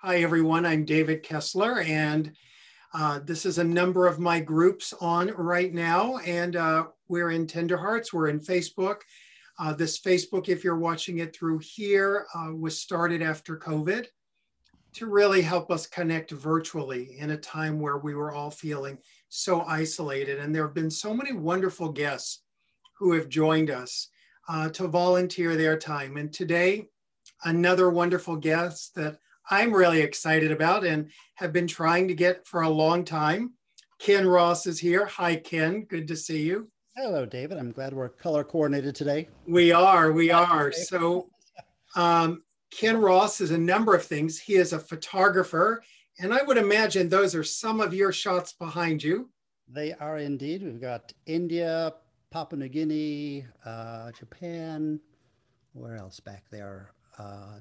Hi, everyone. I'm David Kessler, and this is a number of my groups on right now. And we're in Tender Hearts. We're in Facebook. This Facebook, if you're watching it through here, was started after COVID to really help us connect virtually in a time where we were all feeling so isolated. And there have been so many wonderful guests who have joined us to volunteer their time. And today, another wonderful guest that I'm really excited about and have been trying to get for a long time. Ken Ross is here. Hi, Ken. Good to see you. Hello, David. I'm glad we're color coordinated today. We are. So Ken Ross is a number of things. He is a photographer, and I would imagine those are some of your shots behind you. They are indeed. We've got India, Papua New Guinea, Japan. Where else back there?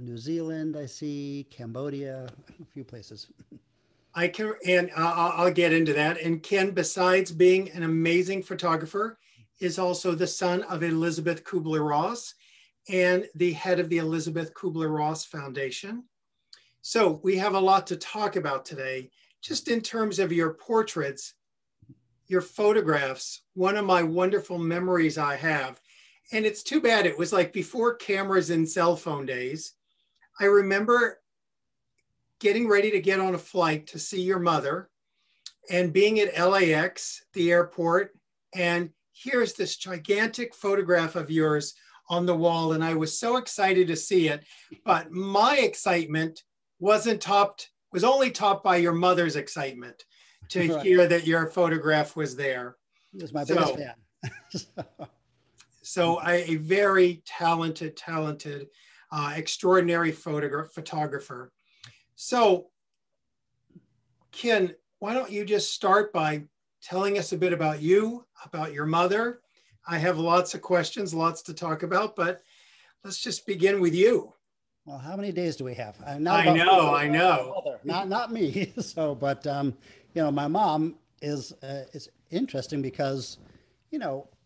New Zealand, I see, Cambodia, a few places. I'll get into that. And Ken, besides being an amazing photographer, is also the son of Elisabeth Kübler-Ross and the head of the Elisabeth Kübler-Ross Foundation. So we have a lot to talk about today, just in terms of your portraits, your photographs. One of my wonderful memories I have, and it's too bad it was like before cameras and cell phone days. I remember getting ready to get on a flight to see your mother and being at LAX, the airport, and here's this gigantic photograph of yours on the wall. And I was so excited to see it, but my excitement was only topped by your mother's excitement to Right. hear that your photograph was there. He was my biggest fan. So a very talented, extraordinary photographer. So Ken, why don't you just start by telling us a bit about you, about your mother. I have lots of questions, lots to talk about, but let's just begin with you. Well, how many days do we have? I know. Not me. So, but my mom is it's interesting because,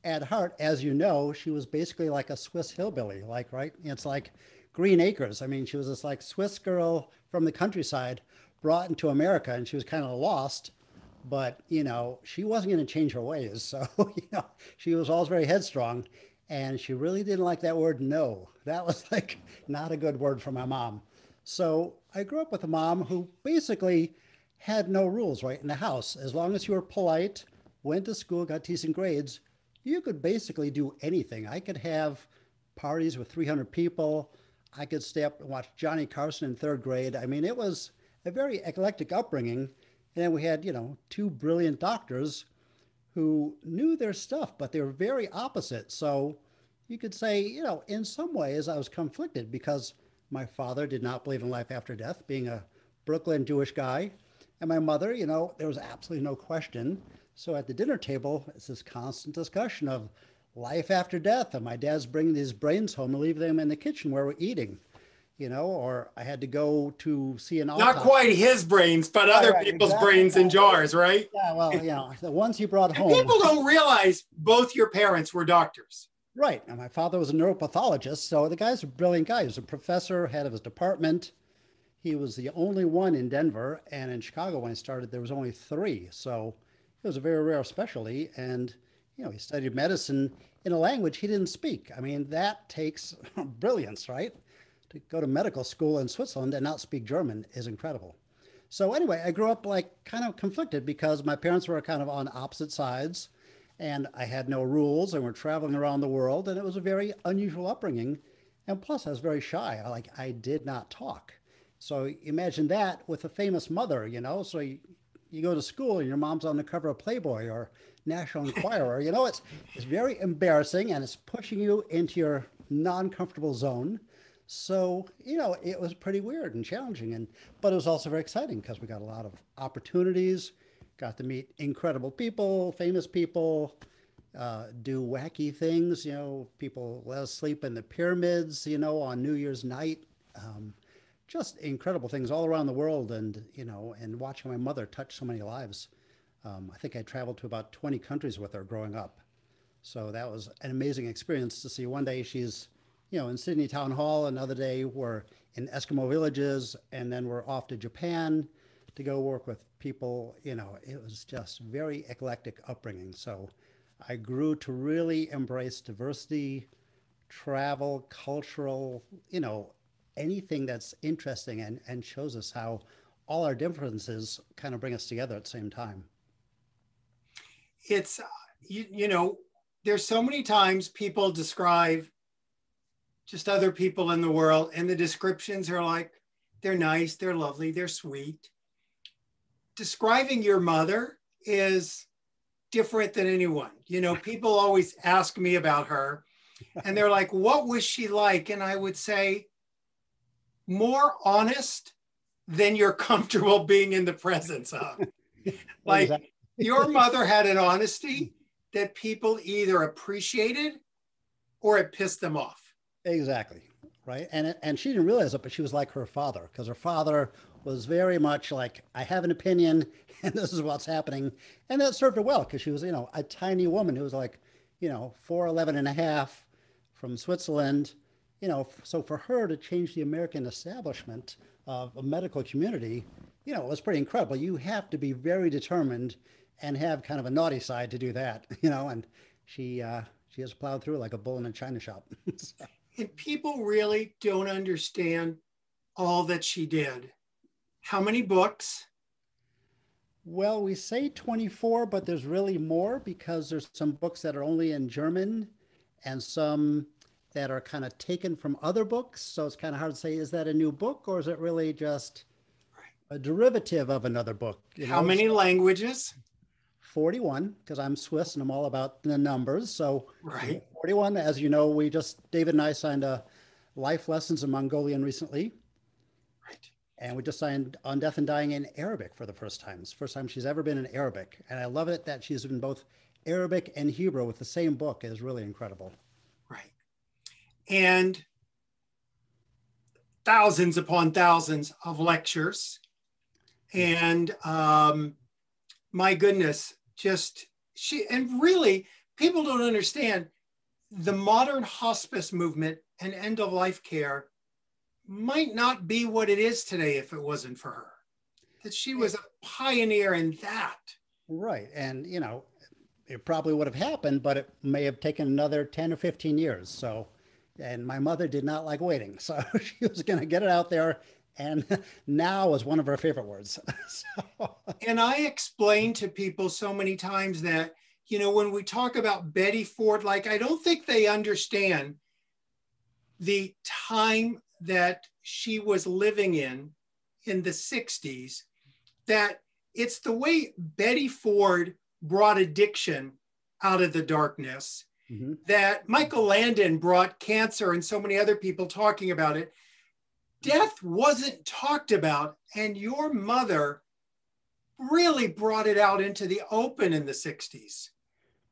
at heart, as you know, she was basically like a Swiss hillbilly, right? It's like Green Acres. I mean, she was this like Swiss girl from the countryside brought into America, and she was kind of lost, but, she wasn't going to change her ways. So, she was always very headstrong, and she really didn't like that word no. That was like not a good word for my mom. So I grew up with a mom who basically had no rules right in the house. As long as you were polite, went to school, got decent grades, you could basically do anything. I could have parties with 300 people. I could stay up and watch Johnny Carson in third grade. I mean, it was a very eclectic upbringing. And then we had, two brilliant doctors who knew their stuff, but they were very opposite. So you could say, in some ways I was conflicted because my father did not believe in life after death, being a Brooklyn Jewish guy. And my mother, there was absolutely no question. So at the dinner table, it's this constant discussion of life after death. And my dad's bringing these brains home and leave them in the kitchen where we're eating, or I had to go to see an autopsy. Not quite his brains, but other people's brains in jars, right? Yeah, well, the ones he brought home. People don't realize both your parents were doctors. Right. And my father was a neuropathologist. So the guy's a brilliant guy. He was a professor, head of his department. He was the only one in Denver. And in Chicago, when I started, there was only 3. So it was a very rare specialty. And, he studied medicine in a language he didn't speak. I mean, that takes brilliance, right? To go to medical school in Switzerland and not speak German is incredible. So anyway, I grew up like kind of conflicted because my parents were kind of on opposite sides and I had no rules and we're traveling around the world and it was a very unusual upbringing. And plus I was very shy. I did not talk. So imagine that with a famous mother, so you go to school and your mom's on the cover of Playboy or National Enquirer, it's very embarrassing and it's pushing you into your non-comfortable zone. So, it was pretty weird and challenging, but it was also very exciting because we got a lot of opportunities, got to meet incredible people, famous people, do wacky things. People let us sleep in the pyramids, on New Year's night. Just incredible things all around the world and watching my mother touch so many lives. I think I traveled to about 20 countries with her growing up. So that was an amazing experience to see. One day she's in Sydney Town Hall. Another day we're in Eskimo villages, and then we're off to Japan to go work with people. You know, it was just very eclectic upbringing. So I grew to really embrace diversity, travel, cultural, you know, anything that's interesting and shows us how all our differences kind of bring us together at the same time. It's, you know, there's so many times people describe just other people in the world, and the descriptions are like, they're nice, they're lovely, they're sweet. Describing your mother is different than anyone. You know, people always ask me about her, and they're like, what was she like? And I would say, more honest than you're comfortable being in the presence of. Like, Exactly. your mother had an honesty that people either appreciated or it pissed them off. Exactly. Right. And she didn't realize it, but she was like her father, because her father was very much like, I have an opinion and this is what's happening. And that served her well, because she was, you know, a tiny woman who was like, you know, 4'11" and a half from Switzerland, you know, so for her to change the American establishment of a medical community, you know, it was pretty incredible. You have to be very determined and have kind of a naughty side to do that, you know, and she has plowed through like a bull in a china shop. So. And people really don't understand all that she did. How many books? Well, we say 24, but there's really more, because there's some books that are only in German and some that are kind of taken from other books. So it's kind of hard to say, is that a new book or is it really just a derivative of another book? You How know, many so languages? 41, because I'm Swiss and I'm all about the numbers. So Right. 41, as you know, David and I signed a life lessons in Mongolian recently. Right. And we just signed On Death and Dying in Arabic for the first time. It's the first time she's ever been in Arabic. And I love it that she's in both Arabic and Hebrew with the same book. It is really incredible. Right. And thousands upon thousands of lectures. And my goodness, and really, people don't understand the modern hospice movement and end of life care might not be what it is today if it wasn't for her. That she was a pioneer in that. Right. And, you know, it probably would have happened, but it may have taken another 10 or 15 years. So, and my mother did not like waiting. So she was going to get it out there. And now is one of her favorite words. So. And I explain to people so many times that, you know, when we talk about Betty Ford, like, I don't think they understand the time that she was living in the 60s, that it's the way Betty Ford brought addiction out of the darkness, mm-hmm. that Michael Landon brought cancer and so many other people talking about it. Death wasn't talked about, and your mother really brought it out into the open in the 60s.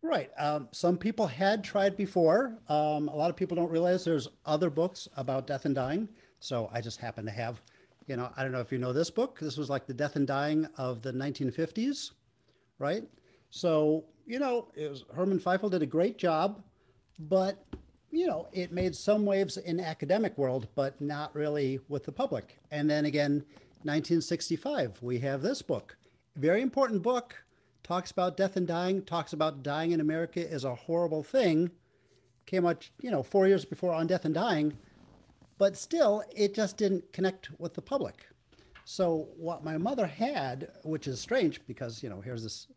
Right. Some people had tried before. A lot of people don't realize there's other books about death and dying. So I just happen to have, you know, I don't know if you know this book. This was like the death and dying of the 1950s, right? So, you know, Herman Feifel did a great job, but, you know, it made some waves in academic world, but not really with the public. And then again, 1965, we have this book. Very important book. Talks about death and dying, talks about dying in America is a horrible thing. Came out, you know, 4 years before On Death and Dying, but still, it just didn't connect with the public. So what my mother had, which is strange because, you know, here's this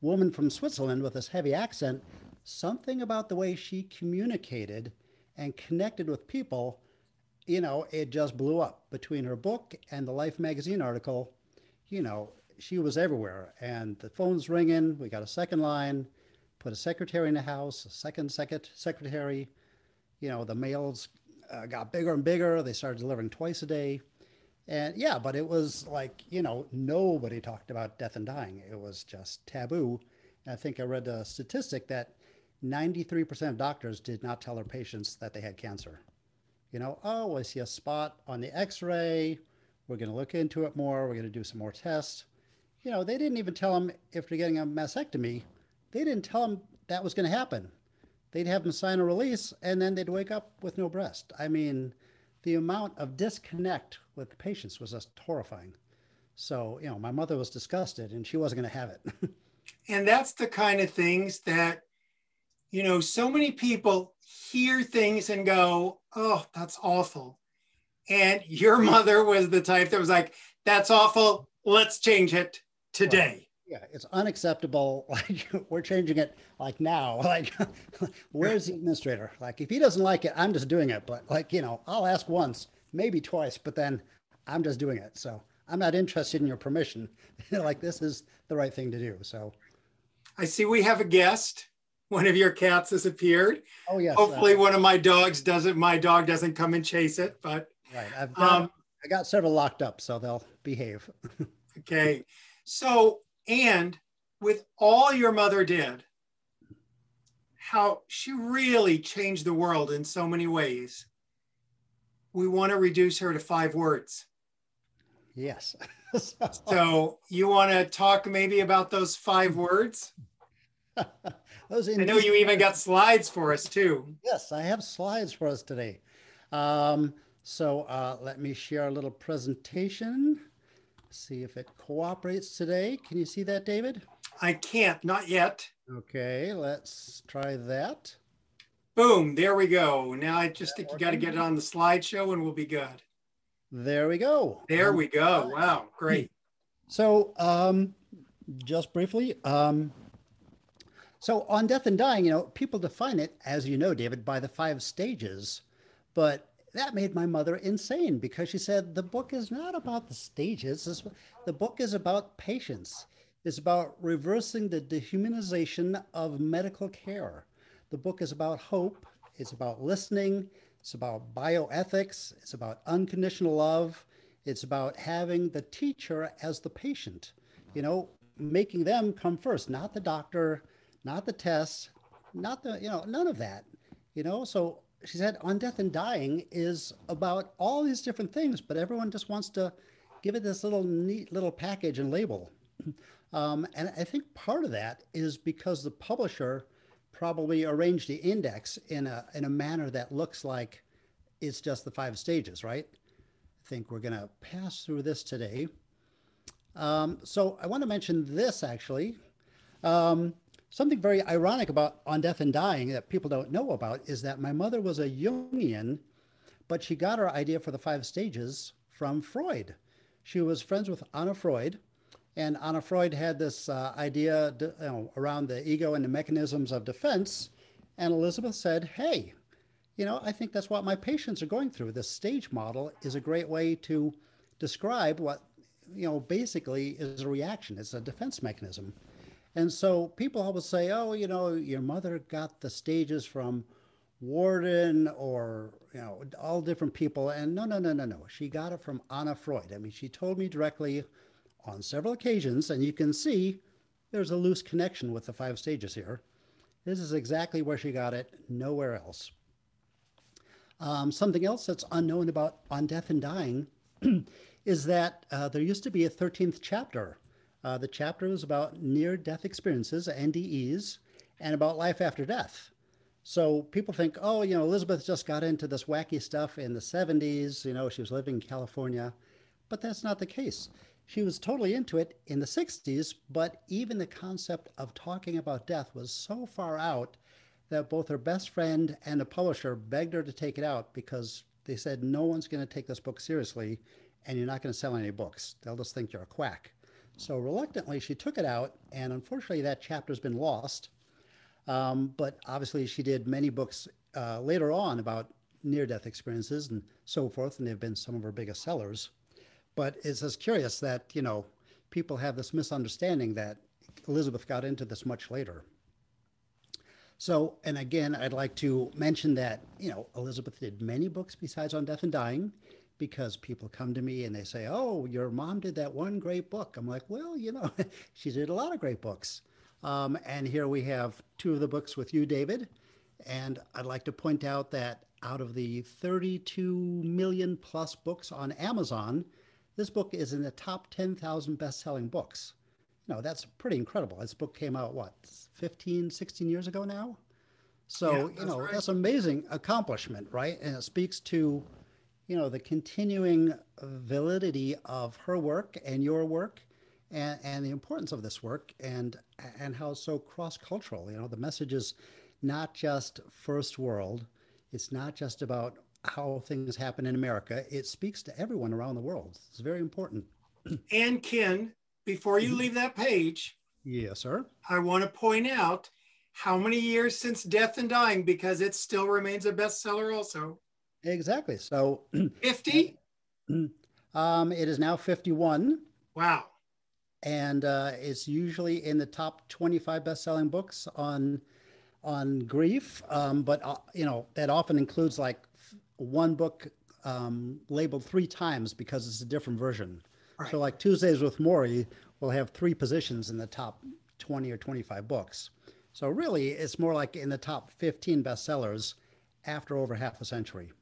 woman from Switzerland with this heavy accent, something about the way she communicated and connected with people, you know, it just blew up. Between her book and the Life magazine article, you know, she was everywhere, and the phone's ringing. We got a second line, put a secretary in the house, a second secretary. You know, the mails got bigger and bigger. They started delivering twice a day. And yeah, but it was like, you know, nobody talked about death and dying. It was just taboo. And I think I read a statistic that 93% of doctors did not tell their patients that they had cancer. You know, oh, I see a spot on the x-ray. We're going to look into it more. We're going to do some more tests. You know, they didn't even tell them if they're getting a mastectomy, they didn't tell them that was going to happen. They'd have them sign a release and then they'd wake up with no breast. I mean, the amount of disconnect with patients was just horrifying. So, you know, my mother was disgusted and she wasn't going to have it. And that's the kind of things that, you know, so many people hear things and go, oh, that's awful. And your mother was the type that was like, that's awful. Let's change it Right. today. Yeah, it's unacceptable. Like we're changing it like now. Like where's the administrator? Like if he doesn't like it, I'm just doing it. But like, you know, I'll ask once, maybe twice, but then I'm just doing it. So I'm not interested in your permission. Like this is the right thing to do. So I see we have a guest. One of your cats has appeared. oh yes, Hopefully one of my dogs doesn't, my dog doesn't come and chase it, but right. um, I got several locked up, so they'll behave. okay. So, and with all your mother did, how she really changed the world in so many ways, we want to reduce her to 5 words. Yes. So you want to talk maybe about those 5 words? Those I know you even got slides for us too. Yes, I have slides for us today. Let me share a little presentation. See if it cooperates today. Can you see that, David? I can't, not yet. Okay, let's try that. Boom, there we go. Now I just think you got to get it on the slideshow and we'll be good. There we go. There we go. Wow, great. So just briefly, so on death and dying, you know, people define it, as you know, David, by the 5 stages. But that made my mother insane because she said the book is not about the stages. The book is about patience. It's about reversing the dehumanization of medical care. The book is about hope. It's about listening. It's about bioethics. It's about unconditional love. It's about having the teacher as the patient, you know, making them come first, not the doctor, not the tests, not the, you know, none of that, you know. So she said on death and dying is about all these different things, but everyone just wants to give it this little neat little package and label. And I think part of that is because the publisher probably arranged the index in a manner that looks like it's just the 5 stages, right? I think we're going to pass through this today. So I want to mention this actually. Something very ironic about On Death and Dying that people don't know about is that my mother was a Jungian, but she got her idea for the 5 stages from Freud. She was friends with Anna Freud, and Anna Freud had this idea around the ego and the mechanisms of defense. And Elisabeth said, hey, you know, I think that's what my patients are going through. This stage model is a great way to describe what, you know, basically is a reaction. It's a defense mechanism. And so people always say, oh, you know, your mother got the stages from Warden or, you know, all different people. And no. She got it from Anna Freud. I mean, she told me directly on several occasions, and you can see there's a loose connection with the 5 stages here. This is exactly where she got it, nowhere else. Something else that's unknown about On Death and Dying is that there used to be a 13th chapter. The chapter was about near-death experiences, NDEs, and about life after death. So people think, oh, you know, Elisabeth just got into this wacky stuff in the 70s. You know, she was living in California. But that's not the case. She was totally into it in the 60s, but even the concept of talking about death was so far out that both her best friend and the publisher begged her to take it out because they said, no one's going to take this book seriously and you're not going to sell any books. They'll just think you're a quack. So reluctantly, she took it out, and unfortunately, that chapter's been lost. But obviously, she did many books later on about near-death experiences and so forth, and they've been some of her biggest sellers. But it's just curious that, you know, people have this misunderstanding that Elisabeth got into this much later. So, and again, I'd like to mention that, you know, Elisabeth did many books besides On Death and Dying, because people come to me and they say, oh, your mom did that one great book. I'm like, well, you know, she did a lot of great books. And here we have 2 of the books with you, David. And I'd like to point out that out of the 32 million plus books on Amazon, this book is in the top 10,000 best-selling books. You know, that's pretty incredible. This book came out, what, 15, 16 years ago now? So, yeah, you know, right. That's an amazing accomplishment, right? And it speaks to, the continuing validity of her work and your work, and the importance of this work, and how it's so cross-cultural. The message is not just first world. It's not just about how things happen in America. It speaks to everyone around the world. It's very important. And Ken, before you leave that page, Yes, sir. I want to point out how many years since Death and Dying, because it still remains a bestseller also. Exactly. So 50? it is now 51. Wow. And it's usually in the top 25 best-selling books on grief. But that often includes like one book labeled 3 times because it's a different version. Right. So like Tuesdays with Morrie will have 3 positions in the top 20 or 25 books. So really, it's more like in the top 15 bestsellers after over half a century.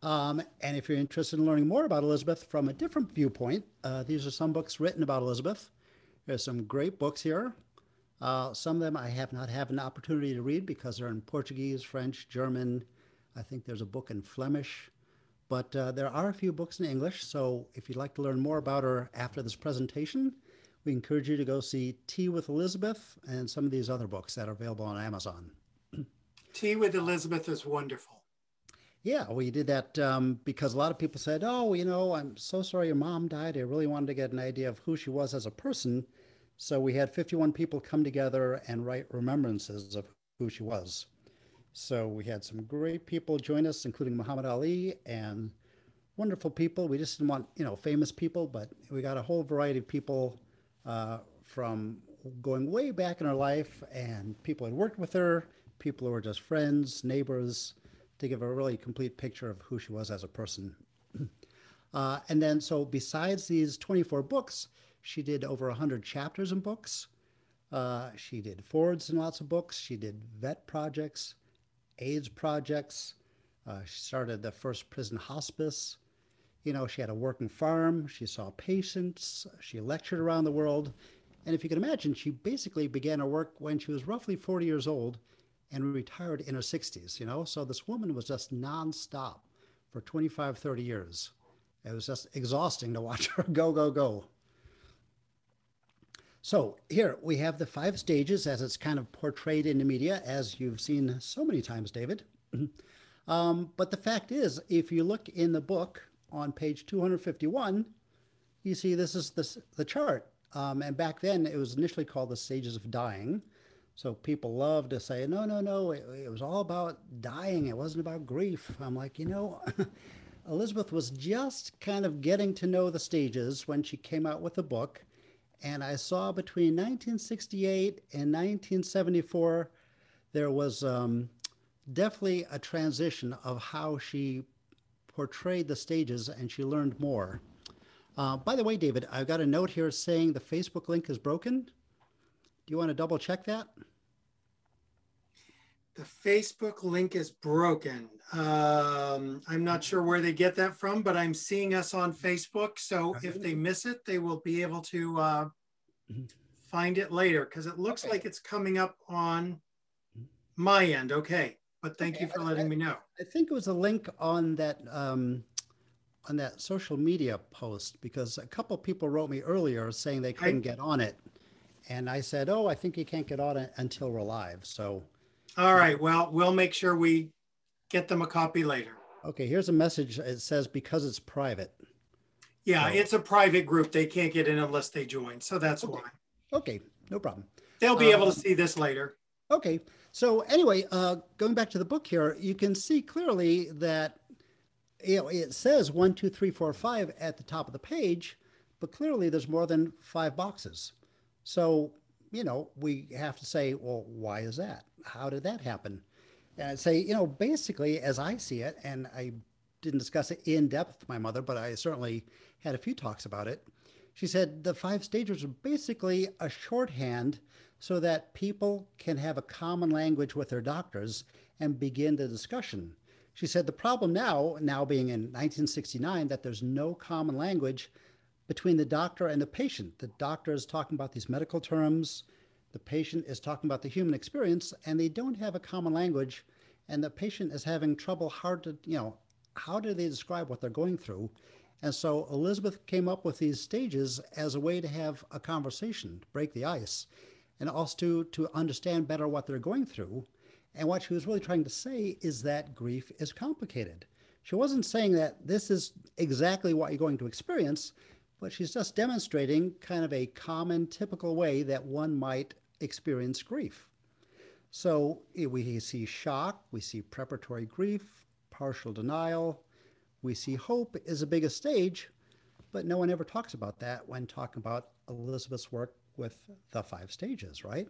And if you're interested in learning more about Elisabeth from a different viewpoint, these are some books written about Elisabeth. There's some great books here. Some of them I have not had an opportunity to read because they're in Portuguese, French, German. I think there's a book in Flemish. But there are a few books in English. So if you'd like to learn more about her after this presentation, we encourage you to go see Tea with Elisabeth and some of these other books that are available on Amazon. Tea with Elisabeth is wonderful. Yeah, we did that because a lot of people said, oh, I'm so sorry your mom died. I really wanted to get an idea of who she was as a person. So we had 51 people come together and write remembrances of who she was. So we had some great people join us, including Muhammad Ali and wonderful people. We just didn't want, famous people, but we got a whole variety of people from going way back in her life, and people who had worked with her, people who were just friends, neighbors, to give a really complete picture of who she was as a person. And then, so besides these 24 books, she did over 100 chapters in books. She did forwards in lots of books. She did vet projects, AIDS projects. She started the first prison hospice. She had a working farm. She saw patients. She lectured around the world. And if you can imagine, she basically began her work when she was roughly 40 years old and retired in her 60s, So this woman was just nonstop for 25, 30 years. It was just exhausting to watch her go, go, go. So here we have the 5 stages as it's kind of portrayed in the media, as you've seen so many times, David. But the fact is, if you look in the book on page 251, you see this is the chart. And back then it was initially called the stages of dying. So people love to say, no, it was all about dying. It wasn't about grief. I'm like, Elisabeth was just kind of getting to know the stages when she came out with the book. And I saw between 1968 and 1974, there was definitely a transition of how she portrayed the stages, and she learned more. By the way, David, I've got a note here saying the Facebook link is broken. Do you want to double check that? The Facebook link is broken. I'm not sure where they get that from, but I'm seeing us on Facebook. So if they miss it, they will be able to find it later, because it looks like it's coming up on my end. Okay, but thank you for letting me know. I think it was a link on that social media post, because a couple people wrote me earlier saying they couldn't get on it. And I said, oh, I think you can't get on it until we're live. So. All right. Well, we'll make sure we get them a copy later. Okay. Here's a message. It says, because it's private. Yeah, so, it's a private group. They can't get in unless they join. So that's why. Okay. No problem. They'll be able to see this later. Okay. So anyway, going back to the book here, you can see clearly that it says 1, 2, 3, 4, 5 at the top of the page, but clearly there's more than 5 boxes. So, we have to say, well, why is that? How did that happen? And I'd say, basically, as I see it, and I didn't discuss it in depth with my mother, but I certainly had a few talks about it. She said the 5 stages are basically a shorthand so that people can have a common language with their doctors and begin the discussion. She said the problem now being in 1969, that there's no common language between the doctor and the patient. The doctor is talking about these medical terms. The patient is talking about the human experience, and they don't have a common language. And the patient is having trouble, hard to, how do they describe what they're going through? And so Elisabeth came up with these stages as a way to have a conversation, to break the ice, and also to understand better what they're going through. And what she was really trying to say is that grief is complicated. She wasn't saying that this is exactly what you're going to experience, but she's just demonstrating kind of a common, typical way that one might experience grief. So we see shock, we see preparatory grief, partial denial, we see hope is the biggest stage, but no one ever talks about that when talking about Elisabeth's work with the 5 stages, right?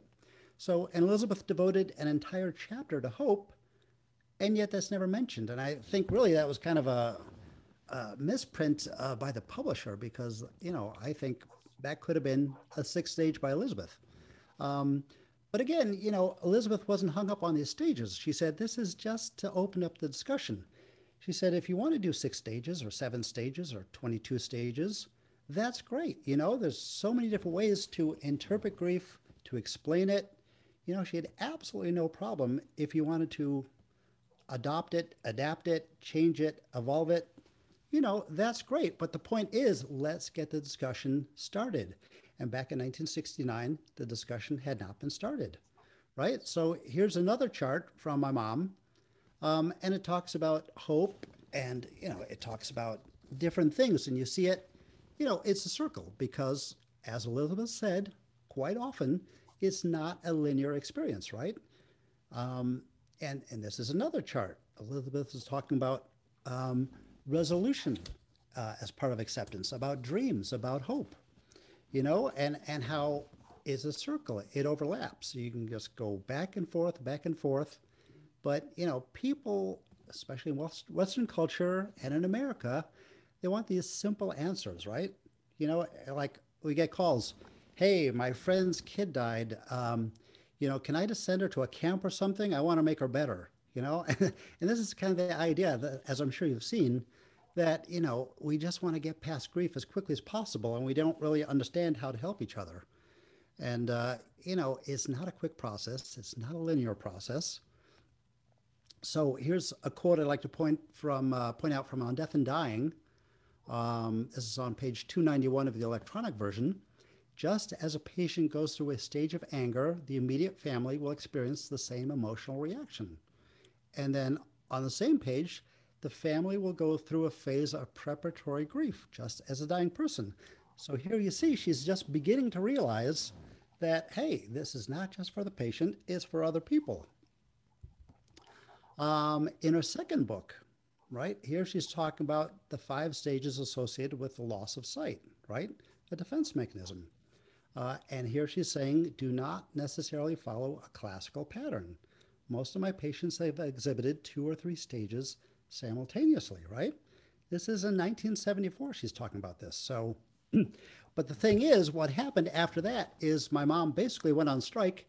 So, and Elisabeth devoted an entire chapter to hope, and yet that's never mentioned. And I think really that was kind of a misprint by the publisher because, I think that could have been a 6th stage by Elisabeth. But again, Elisabeth wasn't hung up on these stages. She said, this is just to open up the discussion. She said, if you want to do 6 stages or 7 stages or 22 stages, that's great. There's so many different ways to interpret grief, to explain it. She had absolutely no problem if you wanted to adopt it, adapt it, change it, evolve it. That's great. But the point is, let's get the discussion started. And back in 1969, the discussion had not been started, right? So here's another chart from my mom. And it talks about hope and, it talks about different things. And you see it, it's a circle because, as Elisabeth said, quite often, it's not a linear experience, right? And this is another chart. Elisabeth is talking about resolution as part of acceptance, about dreams, about hope, and how it's a circle. It overlaps. So you can just go back and forth, back and forth. But, people, especially in Western culture and in America, they want these simple answers, right? Like we get calls, hey, my friend's kid died. Can I just send her to a camp or something? I want to make her better, And this is kind of the idea that, as I'm sure you've seen, that, we just want to get past grief as quickly as possible, and we don't really understand how to help each other. And, it's not a quick process. It's not a linear process. So here's a quote I'd like to point out from On Death and Dying. This is on page 291 of the electronic version. Just as a patient goes through a stage of anger, the immediate family will experience the same emotional reaction. And then on the same page, the family will go through a phase of preparatory grief, just as a dying person. So here you see she's just beginning to realize that, hey, this is not just for the patient, it's for other people. In her second book, right, here she's talking about the 5 stages associated with the loss of sight, right, a defense mechanism. And here she's saying, do not necessarily follow a classical pattern. Most of my patients have exhibited 2 or 3 stages simultaneously, right? This is in 1974 she's talking about this. So, but the thing is, what happened after that is my mom basically went on strike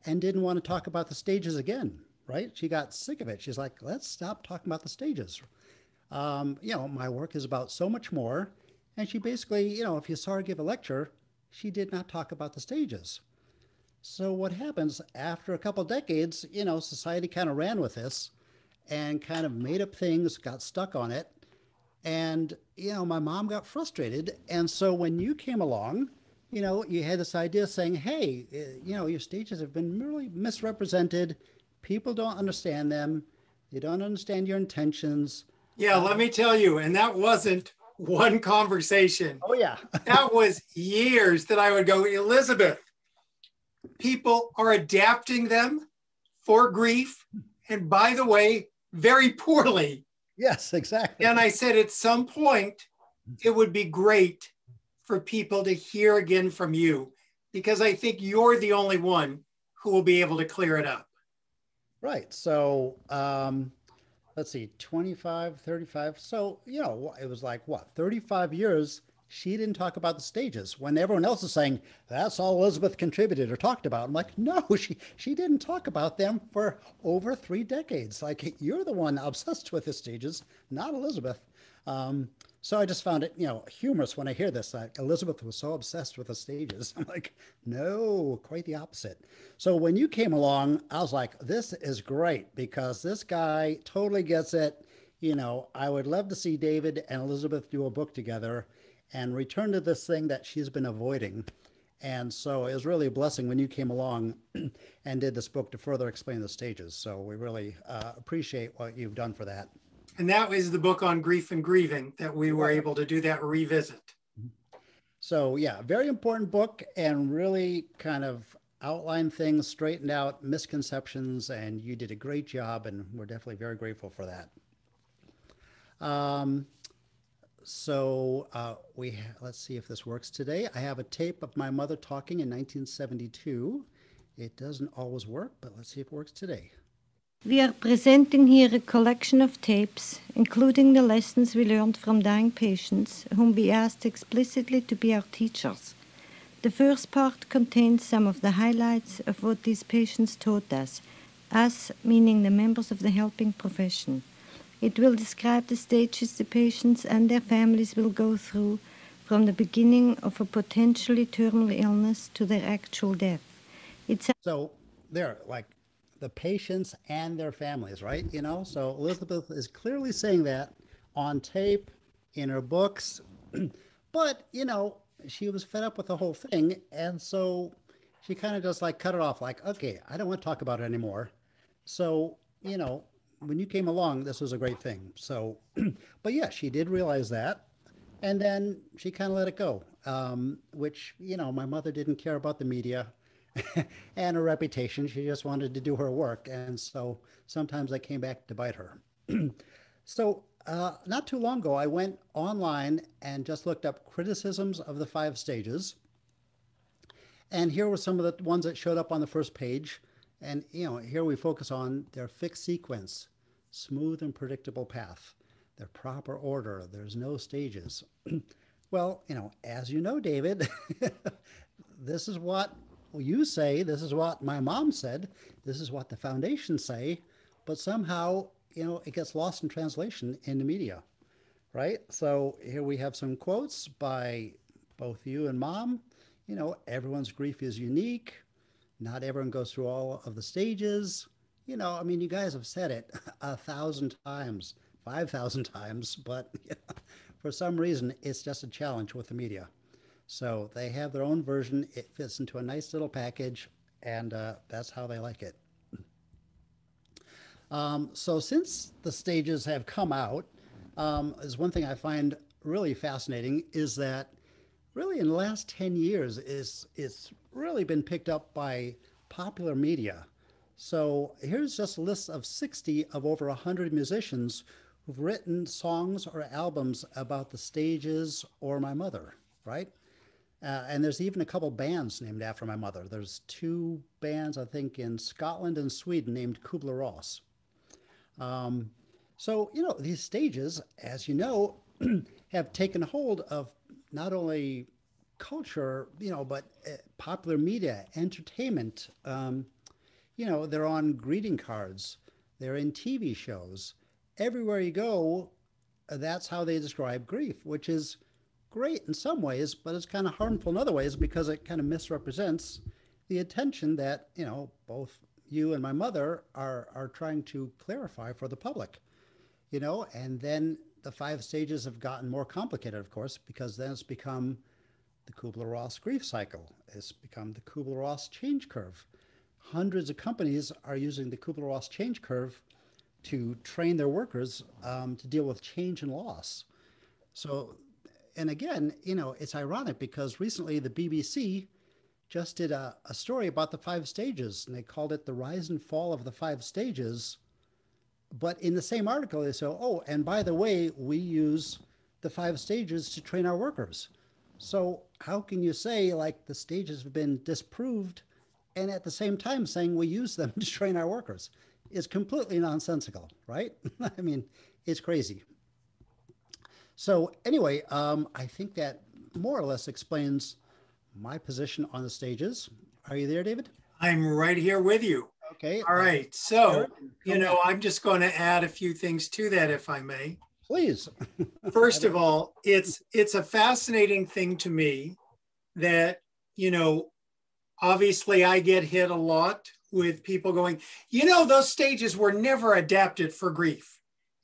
and didn't want to talk about the stages again, right? She got sick of it. She's like, let's stop talking about the stages. My work is about so much more. And she basically, if you saw her give a lecture, she did not talk about the stages. So what happens after a couple of decades, society kind of ran with this and kind of made up things, got stuck on it. And, my mom got frustrated. And so when you came along, you had this idea saying, hey, your stages have been really misrepresented. People don't understand them. They don't understand your intentions. Yeah, let me tell you, and that wasn't one conversation. Oh, yeah. That was years that I would go, Elisabeth, people are adapting them for grief. And by the way, very poorly. Yes, exactly. And I said, at some point, it would be great for people to hear again from you, because I think you're the only one who will be able to clear it up. Right. So, let's see, 25, 35. So, it was like, 35 years she didn't talk about the stages when everyone else is saying, that's all Elisabeth contributed or talked about. I'm like, no, she didn't talk about them for over 3 decades. Like, you're the one obsessed with the stages, not Elisabeth. So I just found it, humorous when I hear this. Like, Elisabeth was so obsessed with the stages. I'm like, no, quite the opposite. So when you came along, I was like, this is great because this guy totally gets it. I would love to see David and Elisabeth do a book together and return to this thing that she's been avoiding. And so it was really a blessing when you came along and did this book to further explain the stages. So we really appreciate what you've done for that. And that was the book on grief and grieving that we were able to do that revisit. So yeah, very important book, and really kind of outlined things, straightened out misconceptions, and you did a great job, and we're definitely very grateful for that. Let's see if this works today. I have a tape of my mother talking in 1972. It doesn't always work, but let's see if it works today. We are presenting here a collection of tapes, including the lessons we learned from dying patients, whom we asked explicitly to be our teachers. The first part contains some of the highlights of what these patients taught us meaning the members of the helping profession. It will describe the stages the patients and their families will go through from the beginning of a potentially terminal illness to their actual death. So they're like the patients and their families, right? So Elisabeth is clearly saying that on tape, in her books, but, she was fed up with the whole thing. And so she kind of just like cut it off like, okay, I don't want to talk about it anymore. So, when you came along, this was a great thing. So, but yeah, she did realize that. And then she kind of let it go, which, my mother didn't care about the media and her reputation. She just wanted to do her work. And so sometimes I came back to bite her. So not too long ago, I went online and just looked up criticisms of the 5 stages. And here were some of the ones that showed up on the first page. And, here we focus on their fixed sequence, smooth and predictable path, their proper order. There's no stages. Well, as you know, David, this is what you say, this is what my mom said, this is what the foundation say, but somehow, it gets lost in translation in the media, right? So here we have some quotes by both you and Mom. Everyone's grief is unique. Not everyone goes through all of the stages. You guys have said it 1,000 times, 5,000 times, but for some reason, it's just a challenge with the media. So they have their own version. It fits into a nice little package, and that's how they like it. So since the stages have come out, is one thing I find really fascinating is that really in the last 10 years it's really been picked up by popular media. So here's just a list of 60 of over 100 musicians who've written songs or albums about the stages or my mother, right? And there's even a couple bands named after my mother. There's 2 bands, I think, in Scotland and Sweden named Kübler-Ross. So, these stages, as you know, have taken hold of not only culture, but popular media, entertainment. They're on greeting cards. They're in TV shows. Everywhere you go, that's how they describe grief, which is great in some ways, but it's kind of harmful in other ways because it kind of misrepresents the attention that, both you and my mother are trying to clarify for the public, and then the 5 stages have gotten more complicated, of course, because then it's become the Kübler-Ross grief cycle. It's become the Kübler-Ross change curve. Hundreds of companies are using the Kübler-Ross change curve to train their workers to deal with change and loss. So, and again, it's ironic because recently the BBC just did a story about the 5 stages, and they called it The Rise and Fall of the 5 Stages. But in the same article, they say, oh, and by the way, we use the 5 stages to train our workers. So how can you say like the stages have been disproved and at the same time saying we use them to train our workers? It's completely nonsensical, right? I mean, it's crazy. So anyway, I think that more or less explains my position on the stages. Are you there, David? I'm right here with you. Okay. All right. So, I'm just going to add a few things to that, if I may. Please. First of all, it's a fascinating thing to me that, obviously I get hit a lot with people going, those stages were never adapted for grief.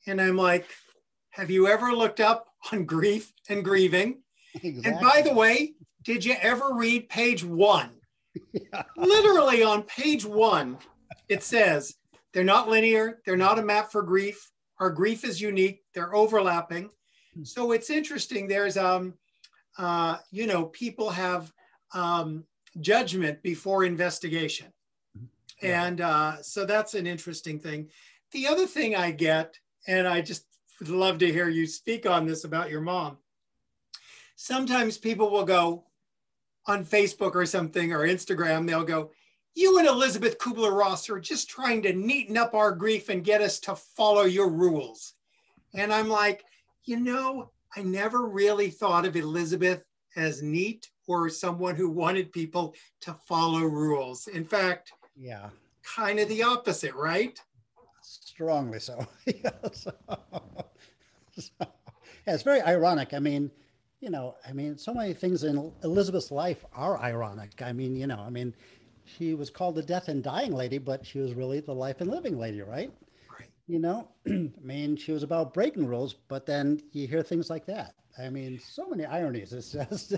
And I'm like, have you ever looked up on grief and grieving? Exactly. And by the way, did you ever read page 1? Yeah. Literally on page 1, it says, they're not linear. They're not a map for grief. Our grief is unique. They're overlapping. So it's interesting. There's, people have judgment before investigation. And so that's an interesting thing. The other thing I get, and I just would love to hear you speak on this about your mom. Sometimes people will go on Facebook or something or Instagram, they'll go, you and Elisabeth Kübler-Ross are just trying to neaten up our grief and get us to follow your rules. And I'm like, I never really thought of Elisabeth as neat or someone who wanted people to follow rules. In fact, yeah, kind of the opposite, right? Strongly so. Yeah, it's very ironic. I mean, so many things in Elizabeth's life are ironic. She was called the death and dying lady, but she was really the life and living lady, right? Right. She was about breaking rules, but then you hear things like that. So many ironies. It's just.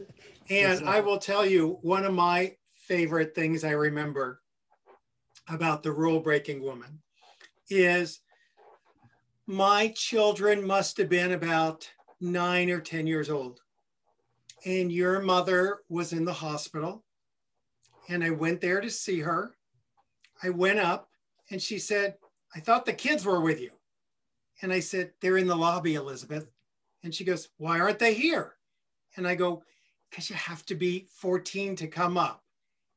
And I will tell you, one of my favorite things I remember about the rule breaking woman is my children must have been about 9 or 10 years old. And your mother was in the hospital. And I went there to see her. I went up and she said, I thought the kids were with you. And I said, they're in the lobby, Elisabeth. And she goes, why aren't they here? And I go, because you have to be 14 to come up.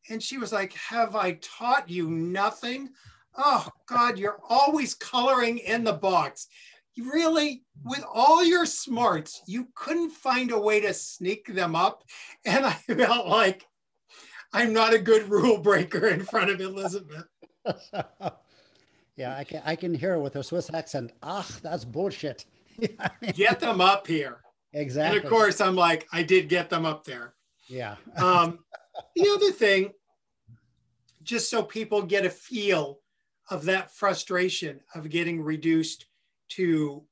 And she was like, have I taught you nothing? Oh God, you're always coloring in the box. You really, with all your smarts, you couldn't find a way to sneak them up. And I felt like I'm not a good rule breaker in front of Elisabeth. Yeah, I can hear her with her Swiss accent. That's bullshit. Get them up here. Exactly. And of course, I'm like, I did get them up there. Yeah. The other thing, just so people get a feel of that frustration of getting reduced to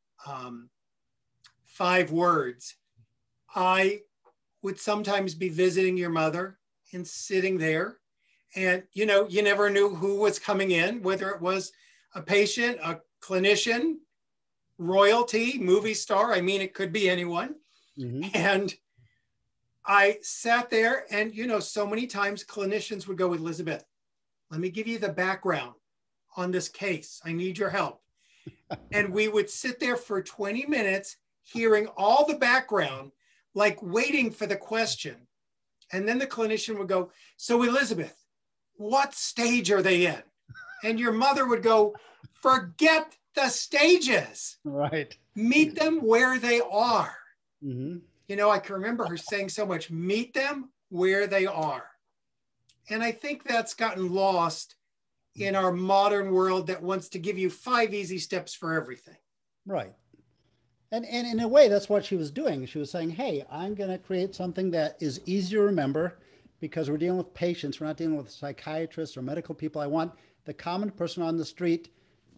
5 words, I would sometimes be visiting your mother and sitting there. And, you never knew who was coming in, whether it was a patient, a clinician, royalty, movie star. It could be anyone. Mm-hmm. And I sat there and, so many times clinicians would go, Elisabeth, let me give you the background on this case. I need your help. And we would sit there for 20 minutes, hearing all the background, like waiting for the question. And then the clinician would go, so Elisabeth, what stage are they in? And your mother would go, forget the stages. Right. Meet them where they are. Mm-hmm. I can remember her saying so much, meet them where they are. And I think that's gotten lost in our modern world that wants to give you 5 easy steps for everything. Right. And in a way, that's what she was doing. She was saying, hey, I'm going to create something that is easy to remember because we're dealing with patients. We're not dealing with psychiatrists or medical people. I want the common person on the street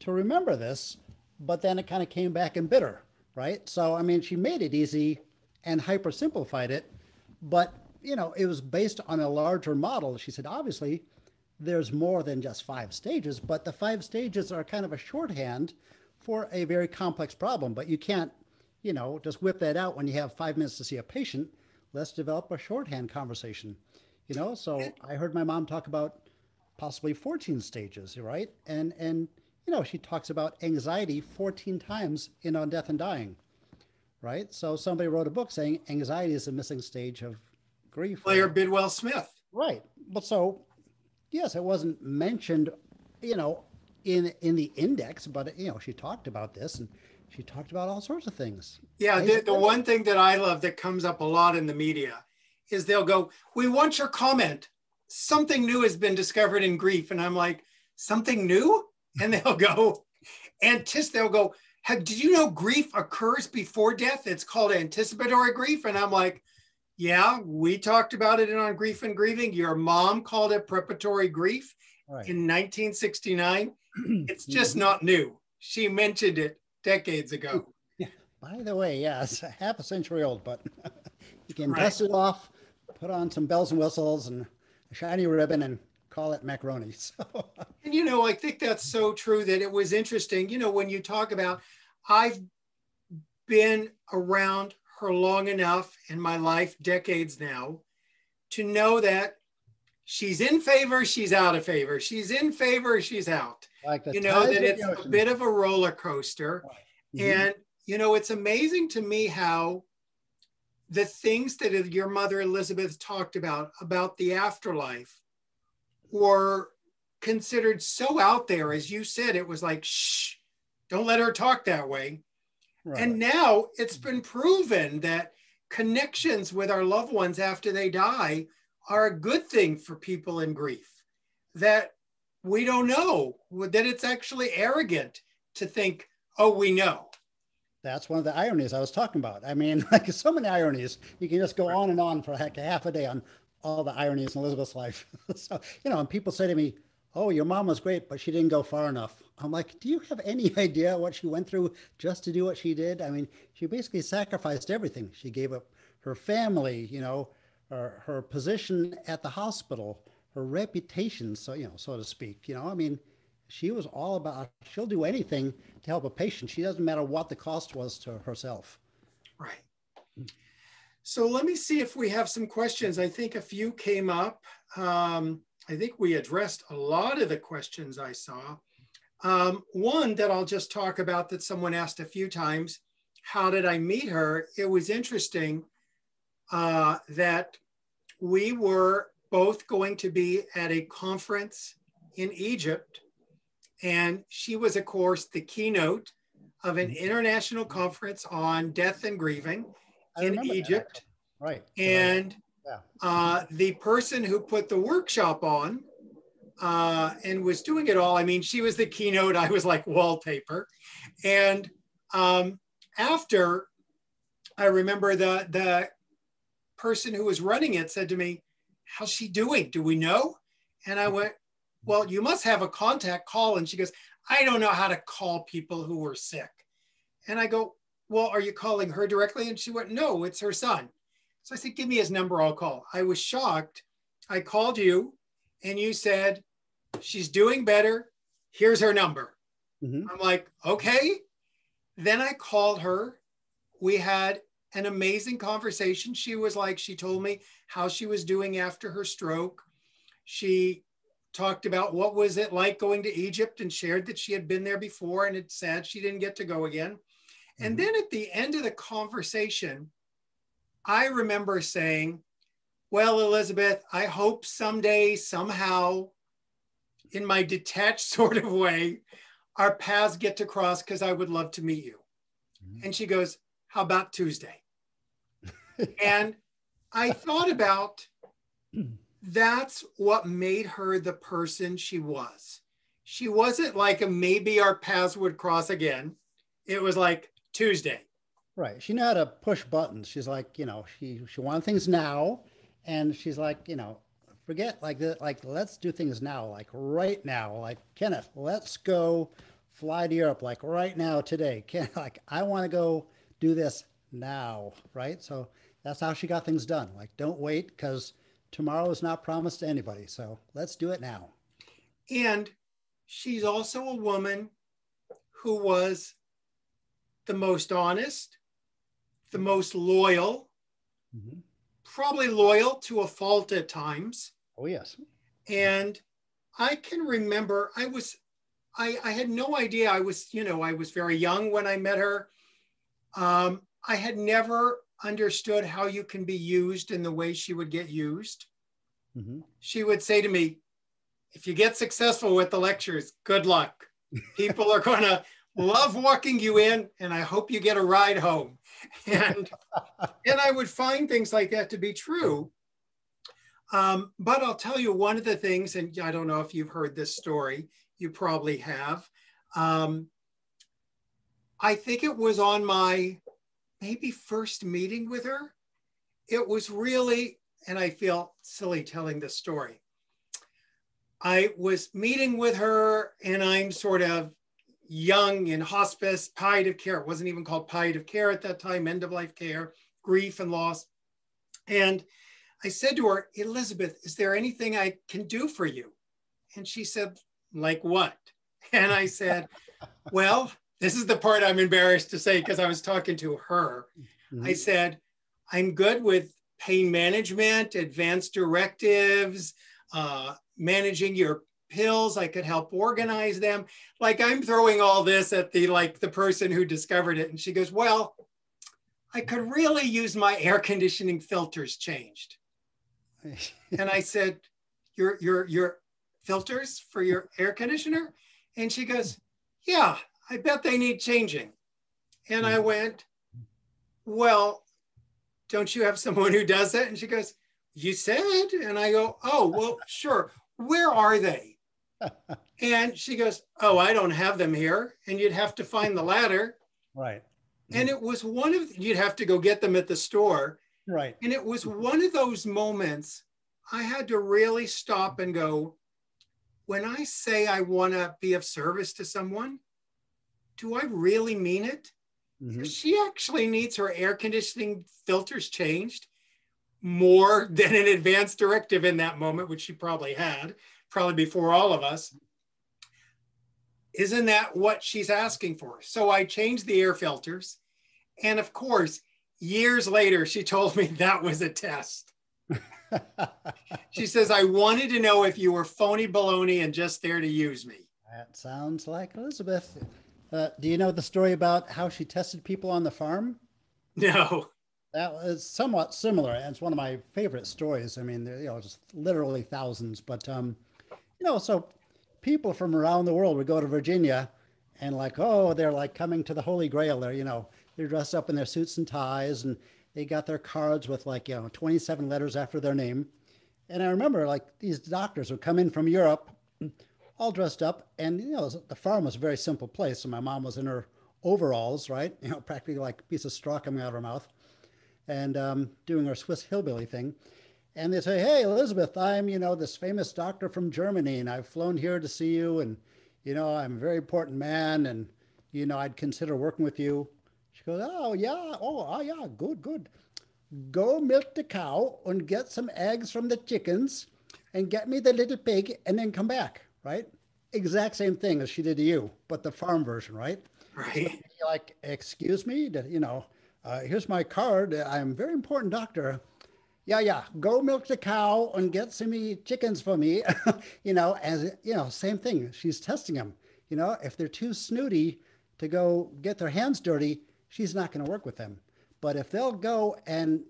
to remember this, but then it kind of came back in bitter, right? So, she made it easy and hyper simplified it, but, it was based on a larger model. She said, obviously, there's more than just 5 stages, but the 5 stages are kind of a shorthand for a very complex problem, but you can't, just whip that out when you have 5 minutes to see a patient. Let's develop a shorthand conversation, So I heard my mom talk about possibly 14 stages, right? And she talks about anxiety 14 times in On Death and Dying, right? So somebody wrote a book saying anxiety is a missing stage of grief. Claire Bidwell Smith. Right. But so, yes, it wasn't mentioned, in the index, but, she talked about this and she talked about all sorts of things. Yeah, the one thing that I love that comes up a lot in the media is they'll go, we want your comment. Something new has been discovered in grief. And I'm like, something new? And they'll go, they'll go, did you know grief occurs before death? It's called anticipatory grief. And I'm like, yeah, we talked about it on Grief and Grieving. Your mom called it preparatory grief in 1969. It's just not new. She mentioned it decades ago. Yeah. By the way, yeah, it's half a century old, but you can Right. dust it off, put on some bells and whistles and a shiny ribbon and call it macaroni. So, And, I think that's so true that it was interesting, when you talk about, I've been around her long enough in my life, decades now, to know that she's in favor, she's out of favor. She's in favor, she's out. like the That tides of it's the a ocean. bit of a roller coaster. Mhm. And, it's amazing to me how the things that your mother Elisabeth talked about the afterlife, were considered so out there. As you said, it was like, shh, don't let her talk that way. Right. And now it's been proven that connections with our loved ones after they die are a good thing for people in grief. That we don't know, that it's actually arrogant to think, oh, we know. That's one of the ironies I was talking about. I mean, like so many ironies. You can just go on and on for like a half a day on all the ironies in Elizabeth's life. So, and people say to me, oh, your mom was great, but she didn't go far enough. I'm like, do you have any idea what she went through just to do what she did? I mean, she basically sacrificed everything. She gave up her family, her position at the hospital, her reputation, so to speak. I mean, she was all about, she'll do anything to help a patient. She doesn't matter what the cost was to herself. Right. So let me see if we have some questions. I think a few came up. I think we addressed a lot of the questions I saw. One that I'll just talk about that someone asked a few times, how did I meet her? It was interesting that we were both going to be at a conference in Egypt. And she was, of course, the keynote of an international conference on death and grieving in Egypt. Right. And the person who put the workshop on and was doing it all, I mean, she was the keynote, I was like wallpaper. And after, I remember the person who was running it said to me, how's she doing? Do we know? And I went, well, you must have a contact call. And she goes, I don't know how to call people who were sick. And I go, well, are you calling her directly? And she went, no, it's her son. So I said, give me his number, I'll call. I was shocked. I called you and you said, she's doing better. Here's her number. Mm-hmm. I'm like, okay. Then I called her. We had an amazing conversation. She told me how she was doing after her stroke. She talked about what was it like going to Egypt and shared that she had been there before and it's sad she didn't get to go again. Mm-hmm. And then at the end of the conversation, I remember saying, well, Elisabeth, I hope someday, somehow, in my detached sort of way, our paths get to cross because I would love to meet you. Mm-hmm. And she goes, how about Tuesday? And I thought about, that's what made her the person she was. She wasn't like maybe our paths would cross again. It was like Tuesday. Right. She knew how to push buttons. She's like, she wanted things now. And she's like, forget let's do things now, like right now. Like, Kenneth, let's go fly to Europe, like right now, today. I want to go do this now. Right. So that's how she got things done. Like, don't wait, because tomorrow is not promised to anybody. So let's do it now. And she's also a woman who was the most honest, the most loyal, mm-hmm. probably loyal to a fault at times. Oh, yes. And I can remember I had no idea. I was very young when I met her. I had never understood how you can be used in the way she would get used. Mm-hmm. She would say to me, if you get successful with the lectures, good luck. People are going to love walking you in, and I hope you get a ride home. And I would find things like that to be true. But I'll tell you one of the things, and I don't know if you've heard this story, you probably have. I think it was on my maybe first meeting with her. It was really, and I feel silly telling this story. I was meeting with her and I'm sort of, young in hospice, palliative care. It wasn't even called palliative care at that time, end of life care, grief and loss. And I said to her, Elisabeth, is there anything I can do for you? And she said, like what? And I said, well, this is the part I'm embarrassed to say because I was talking to her. Mm-hmm. I said, I'm good with pain management, advanced directives, managing your pills. I could help organize them. Like I'm throwing all this at the person who discovered it. And she goes, well, I could really use my air conditioning filters changed. And I said, your filters for your air conditioner? And she goes, yeah, I bet they need changing. And I went, well, don't you have someone who does that? And she goes, you said, and I go, oh, well, sure. Where are they? And she goes, oh, I don't have them here. And you'd have to find the ladder. Right. And it was you'd have to go get them at the store. Right. And it was one of those moments I had to really stop and go, when I say I want to be of service to someone, do I really mean it? Mm-hmm. She actually needs her air conditioning filters changed more than an advanced directive in that moment, which she probably had, probably before all of us. Isn't that what she's asking for? So I changed the air filters. And of course, years later, she told me that was a test. She says, I wanted to know if you were phony baloney and just there to use me. That sounds like Elisabeth. Do you know the story about how she tested people on the farm? No. That was somewhat similar. And it's one of my favorite stories. I mean, just literally thousands. But, so people from around the world would go to Virginia and they're like coming to the Holy Grail there, they're dressed up in their suits and ties and they got their cards with 27 letters after their name. And I remember these doctors would come in from Europe all dressed up and, the farm was a very simple place. So my mom was in her overalls, right? Practically like a piece of straw coming out of her mouth and doing her Swiss hillbilly thing. And they say, hey, Elisabeth, I'm, this famous doctor from Germany, and I've flown here to see you. And, I'm a very important man. And, I'd consider working with you. She goes, oh, yeah, good. Go milk the cow and get some eggs from the chickens and get me the little pig and then come back, right? Exact same thing as she did to you, but the farm version, right? Right. So you're like, excuse me, here's my card. I'm a very important doctor. Yeah. Go milk the cow and get some chickens for me. Same thing. She's testing them. If they're too snooty to go get their hands dirty, she's not going to work with them. But if they'll go and,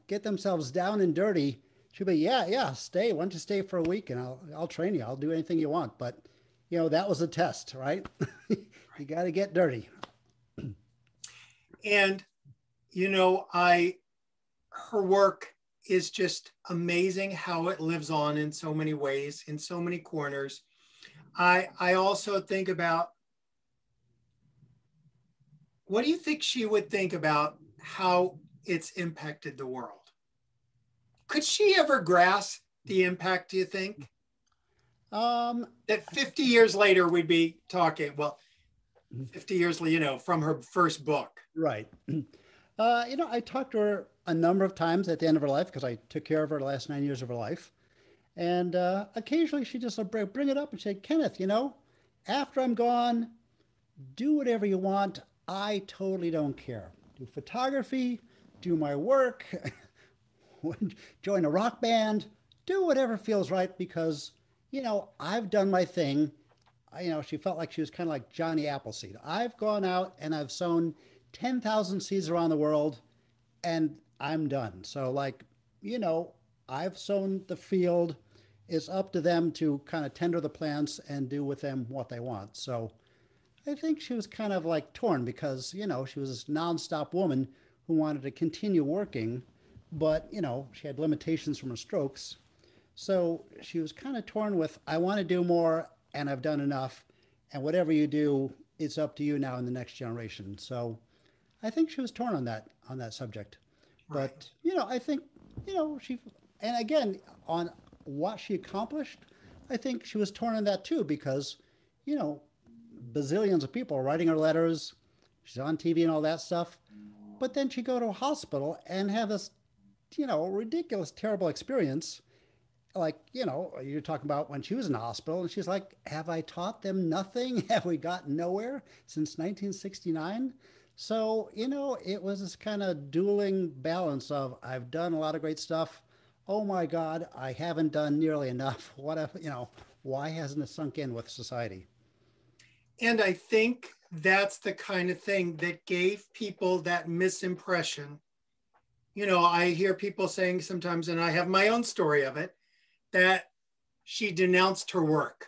get themselves down and dirty, she'll be, yeah, stay. Why don't you stay for a week and I'll train you. I'll do anything you want. But, that was a test, right? You got to get dirty. And, her work is just amazing how it lives on in so many ways, in so many corners. I also think about, what do you think she would think about how it's impacted the world? Could she ever grasp the impact, do you think? That 50 years later, we'd be talking, 50 years, from her first book. Right. I talked to her a number of times at the end of her life because I took care of her the last 9 years of her life. And occasionally she just bring it up and say, Kenneth, after I'm gone, do whatever you want. I totally don't care. Do photography, do my work, join a rock band, do whatever feels right because, I've done my thing. She felt like she was kind of like Johnny Appleseed. I've gone out and I've sown 10,000 seeds around the world and I'm done. So I've sown the field. It's up to them to kind of tender the plants and do with them what they want. So I think she was kind of torn because, she was this nonstop woman who wanted to continue working, but, she had limitations from her strokes. So she was kind of torn with, I want to do more and I've done enough. And whatever you do, it's up to you now in the next generation. So I think she was torn on that subject. Right. But, I think, and again, on what she accomplished, I think she was torn on that too, because, bazillions of people writing her letters. She's on TV and all that stuff. But then she'd go to a hospital and have this, ridiculous, terrible experience. Like, you're talking about when she was in the hospital, and she's like, have I taught them nothing? Have we gotten nowhere since 1969? So, it was this kind of dueling balance of, I've done a lot of great stuff. Oh my God, I haven't done nearly enough. What if, why hasn't it sunk in with society? And I think that's the kind of thing that gave people that misimpression. I hear people saying sometimes, and I have my own story of it, that she denounced her work.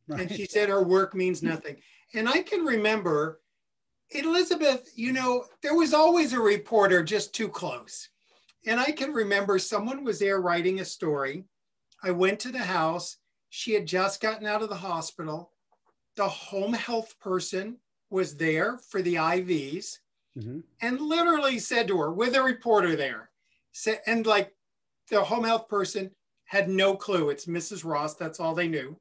Right. And she said her work means nothing. And I can remember, Elisabeth, there was always a reporter just too close. And I can remember someone was there writing a story. I went to the house. She had just gotten out of the hospital. The home health person was there for the IVs, and literally said to her, with a reporter there, and like the home health person had no clue. It's Mrs. Ross. That's all they knew.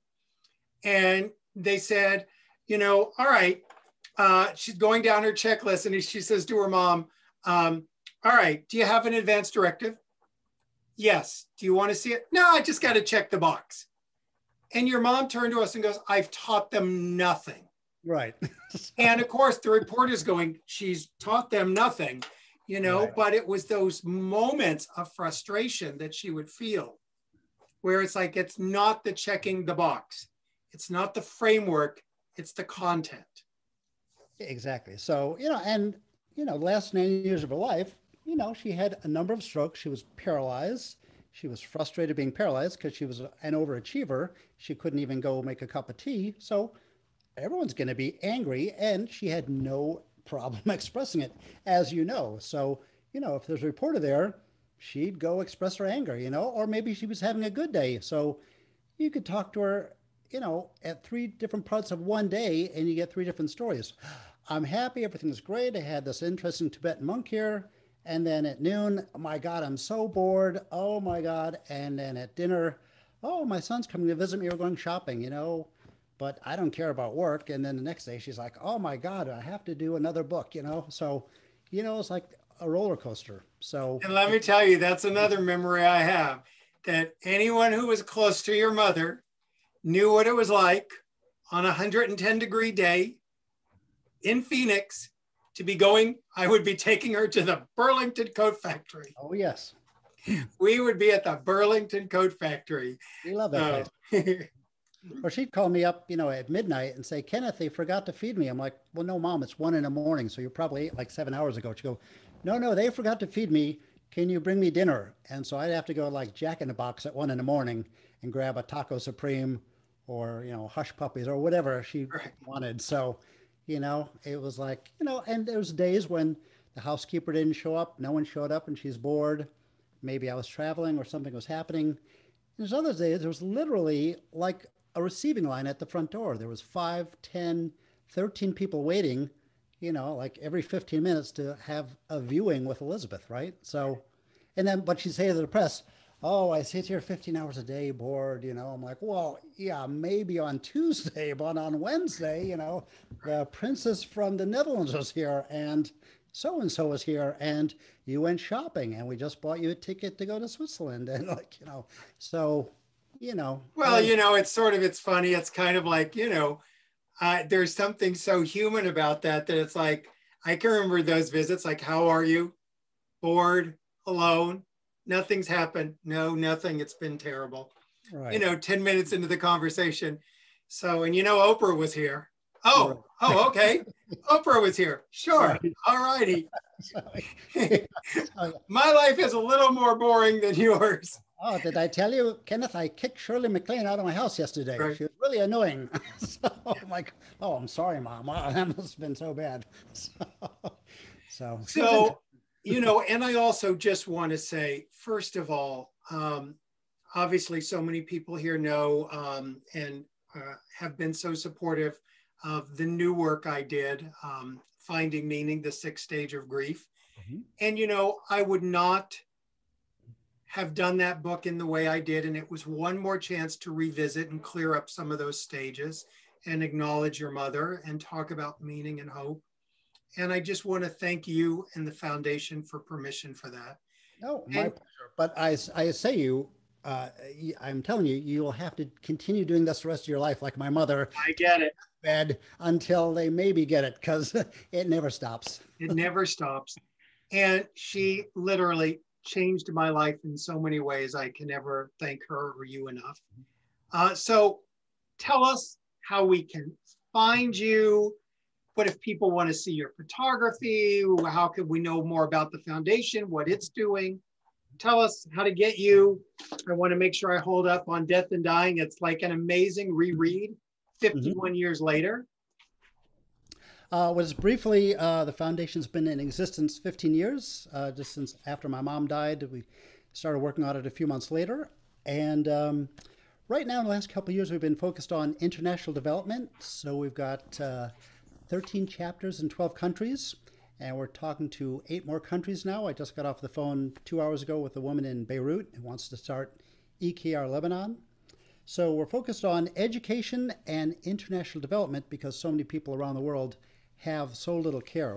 And they said, all right, she's going down her checklist, and she says to her mom, all right, do you have an advance directive? Yes. Do you want to see it? No, I just got to check the box. And your mom turned to us and goes, I've taught them nothing. Right. And of course, the reporter's going, she's taught them nothing, right. But it was those moments of frustration that she would feel where it's like, it's not the checking the box. It's not the framework. It's the content. Exactly. So, the last 9 years of her life, she had a number of strokes. She was paralyzed. She was frustrated being paralyzed because she was an overachiever. She couldn't even go make a cup of tea. So everyone's going to be angry, and she had no problem expressing it, as you know. So, if there's a reporter there, she'd go express her anger, or maybe she was having a good day. So you could talk to her, at three different parts of one day, and you get three different stories. I'm happy, everything's great. I had this interesting Tibetan monk here. And then at noon, oh my God, I'm so bored. Oh my God. And then at dinner, oh, my son's coming to visit me. We're going shopping, but I don't care about work. And then the next day she's like, oh my God, I have to do another book, So, it's like a roller coaster. So. And let me tell you, that's another memory I have, that anyone who was close to your mother knew what it was like on a 110-degree day in Phoenix to be going. I would be taking her to the Burlington Coat Factory. Oh, yes. We would be at the Burlington Coat Factory. We love that place. Or she'd call me up, at midnight and say, Kenneth, they forgot to feed me. I'm like, well, no, Mom, it's 1 a.m. So you probably ate like 7 hours ago. She'd go, no, they forgot to feed me. Can you bring me dinner? And so I'd have to go like Jack in the Box at 1 a.m. and grab a Taco Supreme or, Hush Puppies or whatever she wanted. So, it was like, and there was days when the housekeeper didn't show up. No one showed up and she's bored. Maybe I was traveling or something was happening. There's other days, there was literally like a receiving line at the front door. There was 5, 10, 13 people waiting, like every 15 minutes to have a viewing with Elisabeth, right? So, and then, but she'd say to the press, oh, I sit here 15 hours a day bored, I'm like, well, yeah, maybe on Tuesday, but on Wednesday, the princess from the Netherlands was here and so-and-so was here and you went shopping and we just bought you a ticket to go to Switzerland. And like, so, Well, it's funny. It's kind of like, there's something so human about that it's like, I can remember those visits, like, how are you? Bored, alone, nothing's happened. No, nothing. It's been terrible. Right. 10 minutes into the conversation. So, and Oprah was here. Oh, okay. Oprah was here. Sure. All righty. My life is a little more boring than yours. Oh, did I tell you, Kenneth, I kicked Shirley MacLaine out of my house yesterday. Right. She was really annoying. So I'm like, oh, I'm sorry, Mom. Wow, that must have been so bad. So and I also just want to say, first of all, obviously so many people here know and have been so supportive of the new work I did, Finding Meaning, the 6th Stage of Grief. Mm-hmm. And, I would not have done that book in the way I did. And it was one more chance to revisit and clear up some of those stages. and acknowledge your mother and talk about meaning and hope. And I just want to thank you and the foundation for permission for that. No, my pleasure. But I say I'm telling you, you'll have to continue doing this the rest of your life, like my mother. I get it. Bed until they maybe get it, because it never stops. It never stops. And she literally changed my life in so many ways. I can never thank her or you enough. So tell us how we can find you. What if people want to see your photography? How can we know more about the foundation, what it's doing? Tell us how to get you. I want to make sure I hold up on Death and Dying. It's like an amazing reread 51 years later. Was briefly, the foundation's been in existence 15 years, just since after my mom died. We started working on it a few months later. And right now, in the last couple of years, we've been focused on international development. So we've got 13 chapters in 12 countries, and we're talking to 8 more countries now. I just got off the phone 2 hours ago with a woman in Beirut who wants to start EKR Lebanon. So we're focused on education and international development because so many people around the world have so little care.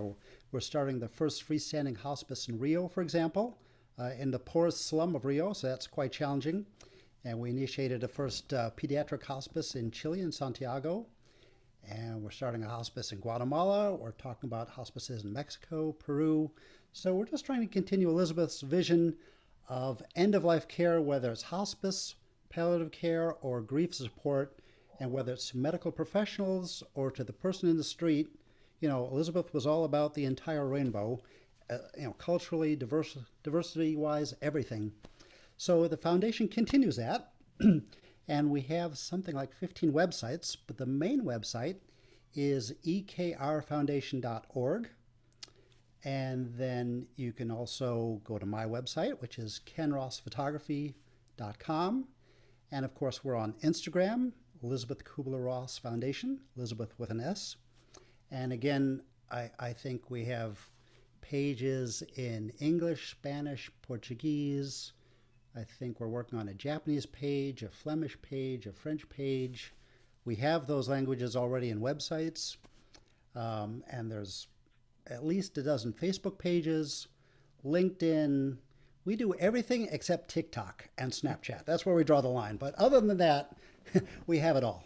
We're starting the first freestanding hospice in Rio, for example, in the poorest slum of Rio, so that's quite challenging. And we initiated a first pediatric hospice in Chile, in Santiago. And we're starting a hospice in Guatemala. We're talking about hospices in Mexico, Peru. So we're just trying to continue Elisabeth's vision of end-of-life care, whether it's hospice, palliative care, or grief support, and whether it's to medical professionals or to the person in the street. You know, Elisabeth was all about the entire rainbow, culturally, diversity-wise, everything. So the foundation continues that. And we have something like 15 websites, but the main website is ekrfoundation.org. And then you can also go to my website, which is kenrossphotography.com. And of course, we're on Instagram, Elisabeth Kübler-Ross Foundation, Elisabeth with an S. And again, I think we have pages in English, Spanish, Portuguese. I think we're working on a Japanese page, a Flemish page, a French page. We have those languages already in websites. And there's at least a dozen Facebook pages, LinkedIn. We do everything except TikTok and Snapchat. That's where we draw the line. But other than that, we have it all.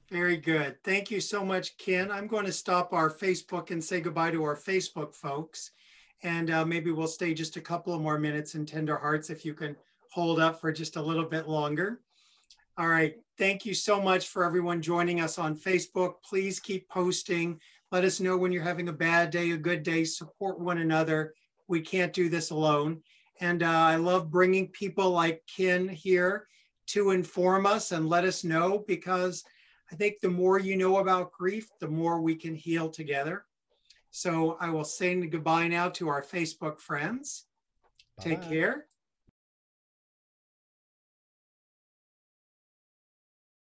Very good. Thank you so much, Ken. I'm going to stop our Facebook and say goodbye to our Facebook folks. And maybe we'll stay just a couple of more minutes in Tender Hearts if you can hold up for just a little bit longer. All right. Thank you so much for everyone joining us on Facebook. Please keep posting. Let us know when you're having a bad day, a good day. Support one another. We can't do this alone. And I love bringing people like Ken here to inform us and let us know, because I think the more you know about grief, the more we can heal together. So I will say goodbye now to our Facebook friends. Take care.